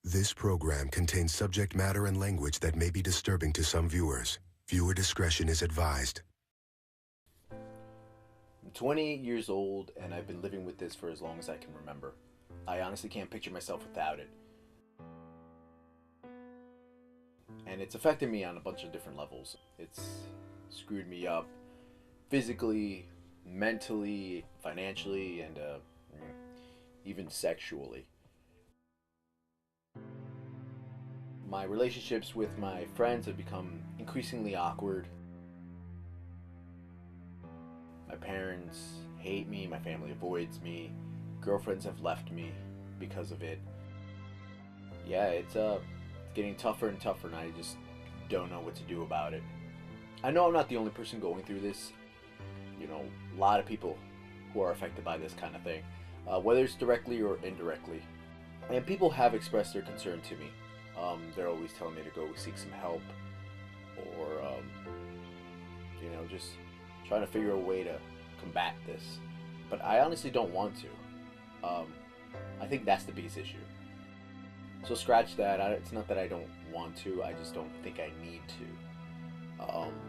This program contains subject matter and language that may be disturbing to some viewers. Viewer discretion is advised. I'm 20 years old and I've been living with this for as long as I can remember. I honestly can't picture myself without it. And it's affected me on a bunch of different levels. It's screwed me up physically, mentally, financially, and even sexually. My relationships with my friends have become increasingly awkward. My parents hate me, my family avoids me, girlfriends have left me because of it. Yeah, it's getting tougher and tougher, and I just don't know what to do about it. I know I'm not the only person going through this. You know, a lot of people who are affected by this kind of thing, whether it's directly or indirectly. And people have expressed their concern to me. They're always telling me to go seek some help, or just trying to figure a way to combat this. But I honestly don't want to. I think that's the biggest issue. So scratch that. It's not that I don't want to, I just don't think I need to.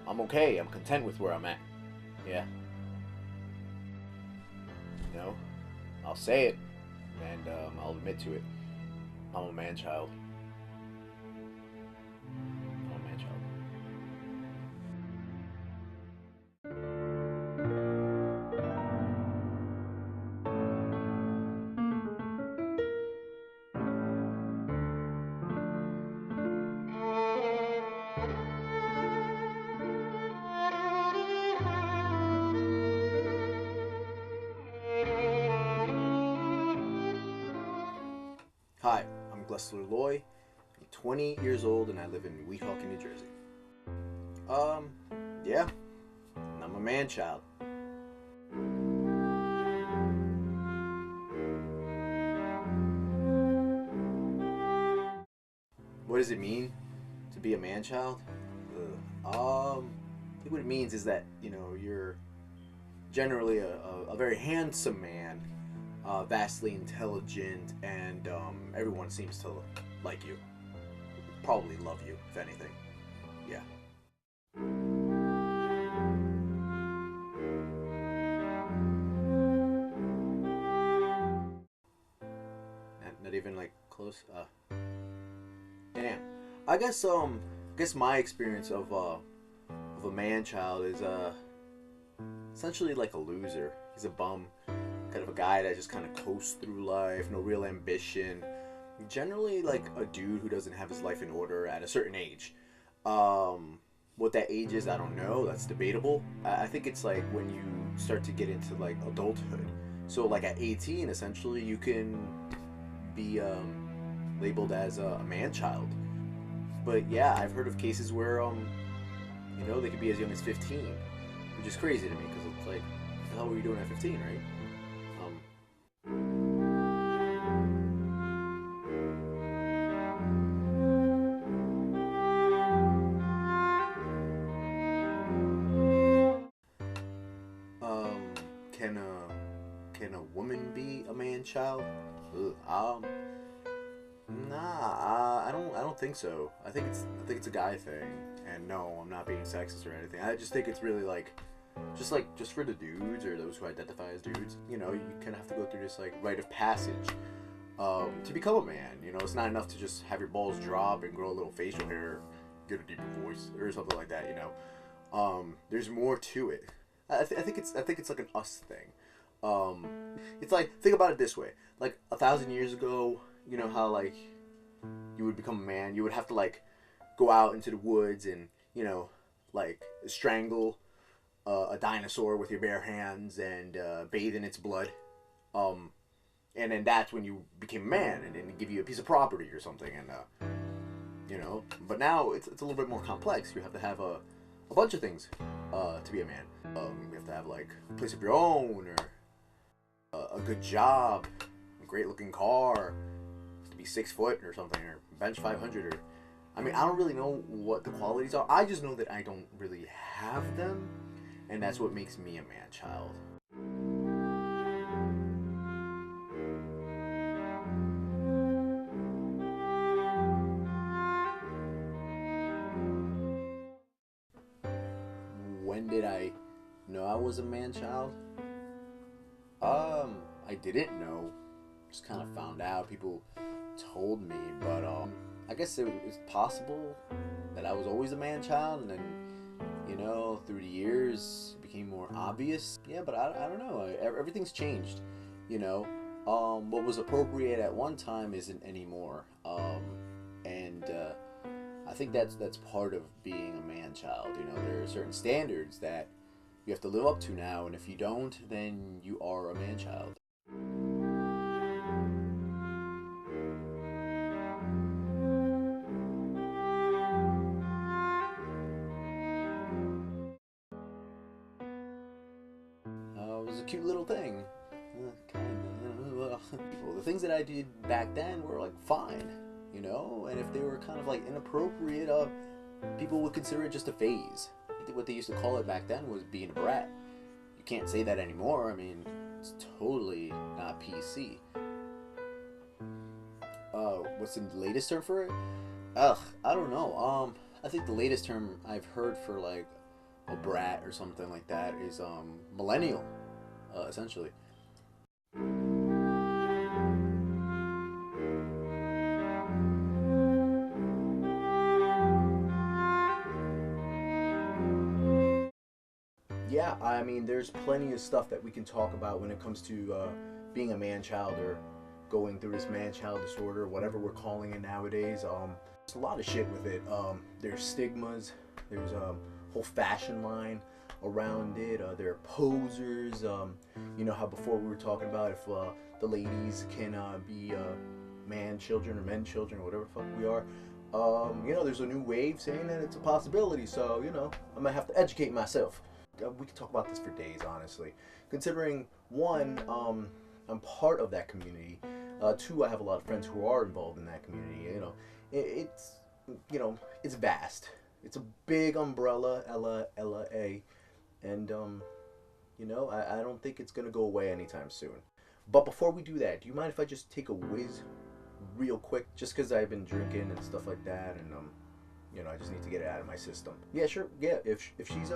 I'm okay, I'm content with where I'm at. Yeah. I'll say it, and I'll admit to it. I'm a man-child. I'm a man-child. Hi, I'm Glessler Loy. I'm 20 years old and I live in Weehawken, New Jersey. Yeah, I'm a man-child. What does it mean to be a man-child? I think what it means is that, you're generally a very handsome man, vastly intelligent, and everyone seems to like you. Probably love you, if anything. Yeah. Not even like close. Damn. I guess my experience of a man child is essentially like a loser. He's a bum, kind of a guy that just kind of coasts through life, no real ambition. Generally like a dude who doesn't have his life in order at a certain age. What that age is, I don't know. That's debatable. I think it's like when you start to get into like adulthood. So like at 18, essentially, you can be labeled as a man-child. But yeah, I've heard of cases where they could be as young as 15, which is crazy to me because it's like, what the hell were you doing at 15, right? Can a woman be a man-child? Nah, I don't think so. I think it's a guy thing. And no, I'm not being sexist or anything. I just think it's really just for the dudes or those who identify as dudes. You kind of have to go through this like rite of passage to become a man. It's not enough to just have your balls drop and grow a little facial hair, get a deeper voice or something like that. There's more to it. I think it's like an us thing. It's like, think about it this way. Like 1,000 years ago, you know how like you would become a man, you would have to like go out into the woods and like strangle a dinosaur with your bare hands and bathe in its blood. And then that's when you became a man, and then give you a piece of property or something. And but now it's a little bit more complex. You have to have a bunch of things to be a man. You have to have like a place of your own, or a good job, a great looking car, to be 6 foot or something, or bench 500. I don't really know what the qualities are. I just know that I don't really have them, and that's what makes me a man-child. when did I know I was a man-child? I didn't know. Just kind of found out. People told me, but I guess it was possible that I was always a man-child, and then, you know, through the years, it became more obvious. Yeah, but I don't know. Everything's changed, you know. What was appropriate at one time isn't anymore. And I think that's part of being a man-child. You know, there are certain standards that you have to live up to now, and if you don't, then you are a man-child. It was a cute little thing. Well, the things that I did back then were like fine, you know, and if they were kind of like inappropriate, people would consider it just a phase. What they used to call it back then was being a brat. You can't say that anymore. I mean, it's totally not PC. What's the latest term for it? I don't know. I think the latest term I've heard for like a brat or something like that is millennial, essentially. Yeah, I mean, there's plenty of stuff that we can talk about when it comes to being a man-child or going through this man-child disorder, whatever we're calling it nowadays. There's a lot of shit with it. There's stigmas. There's a whole fashion line around it. There are posers. You know how before we were talking about if the ladies can be man children or men children or whatever the fuck we are. You know, there's a new wave saying that it's a possibility. So, you know, I might have to educate myself. We could talk about this for days, honestly. Considering, one, I'm part of that community. Two, I have a lot of friends who are involved in that community. You know, it's, you know, it's vast. It's a big umbrella, Ella, and you know, I don't think it's gonna go away anytime soon. But before we do that, do you mind if I just take a whiz real quick, just because I've been drinking and stuff like that, and you know, I just need to get it out of my system. Yeah, sure. Yeah, if she's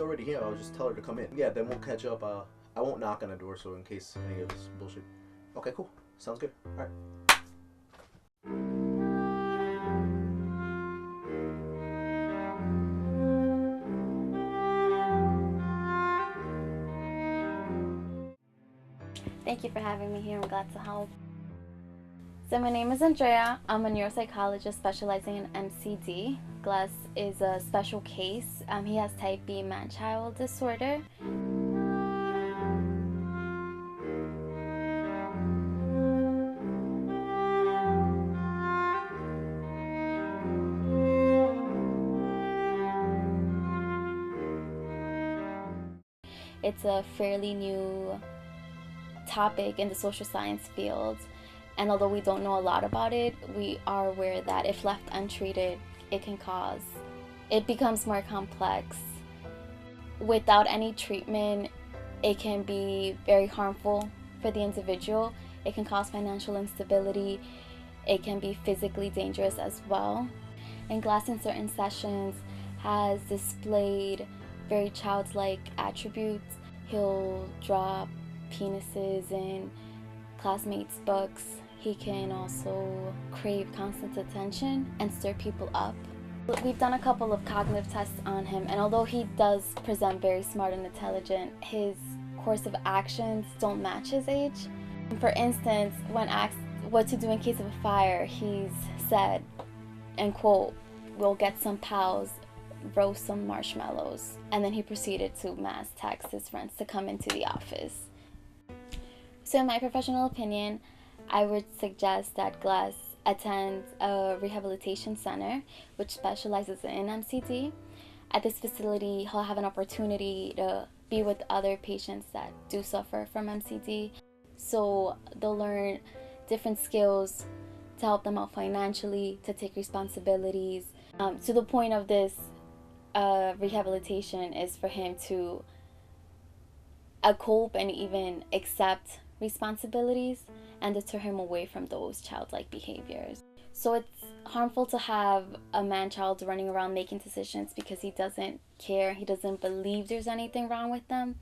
already here, I'll just tell her to come in. Yeah, then we'll catch up. I won't knock on the door, so in case any of this bullshit. Okay, cool. Sounds good. All right. Thank you for having me here. I'm glad to help. So my name is Andrea. I'm a neuropsychologist specializing in MCD. Glass is a special case. He has type B man-child disorder. It's a fairly new topic in the social science field, and although we don't know a lot about it, we are aware that if left untreated, it becomes more complex. Without any treatment, it can be very harmful for the individual. It can cause financial instability. It can be physically dangerous as well. And Glass in certain sessions has displayed very childlike attributes. He'll draw penises in classmates' books. He can also crave constant attention and stir people up. We've done a couple of cognitive tests on him, and although he does present very smart and intelligent, his course of actions don't match his age. For instance, when asked what to do in case of a fire, he's said, and quote, "We'll get some pals, roast some marshmallows." And then he proceeded to mass text his friends to come into the office. So in my professional opinion, I would suggest that Glass attend a rehabilitation center which specializes in MCD. At this facility, he'll have an opportunity to be with other patients that do suffer from MCD. So they'll learn different skills to help them out financially, to take responsibilities. To the point of this rehabilitation is for him to cope and even accept responsibilities and deter him away from those childlike behaviors. So it's harmful to have a man-child running around making decisions because he doesn't care, he doesn't believe there's anything wrong with them.